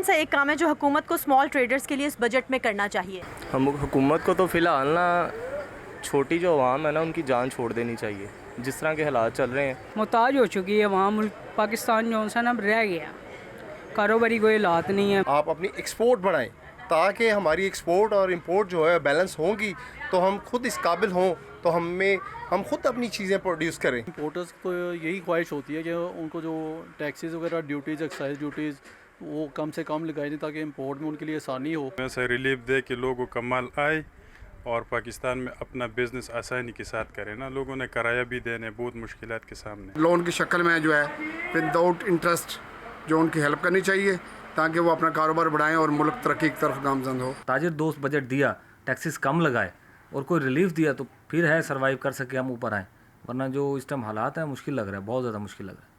सा एक काम है जो हुकूमत को स्मॉल ट्रेडर्स के लिए इस बजट में करना चाहिए? हम हुकूमत को तो फ़िलहाल ना छोटी जो आवाम है ना उनकी जान छोड़ देनी चाहिए। जिस तरह के हालात चल रहे हैं, मुहताज हो चुकी है वहाँ मुल्क पाकिस्तान जो सा ना रह गया, कारोबारी कोई हालात नहीं है। आप अपनी एक्सपोर्ट बढ़ाएं ताकि हमारी एक्सपोर्ट और इंपोर्ट जो है बैलेंस होंगी तो हम खुद इस काबिल हों तो हम खुद अपनी चीज़ें प्रोड्यूस करें। इंपोर्टर्स को यही ख्वाहिश होती है कि उनको जो टैक्सेस वगैरह ड्यूटीज़ एक्साइज ड्यूटीज़ वो कम से कम लगाई दें ताकि इंपोर्ट में उनके लिए आसानी हो। ऐसे रिलीफ दे कि लोगों का माल आए और पाकिस्तान में अपना बिजनेस आसानी के साथ करें ना। लोगों ने किराया भी देने बहुत मुश्किलात के सामने। लोन की शक्ल में जो है विदाउट इंटरेस्ट जो उनकी हेल्प करनी चाहिए ताकि वो अपना कारोबार बढ़ाएं और मुल्क तरक्की की तरफ गामजन हो। ताजिर दोस्त बजट दिया, टैक्सेस कम लगाए और कोई रिलीफ दिया तो फिर है सर्वाइव कर सके, हम ऊपर आए। वरना जो इस टाइम हालात हैं मुश्किल लग रहा है, बहुत ज़्यादा मुश्किल लग रहा है।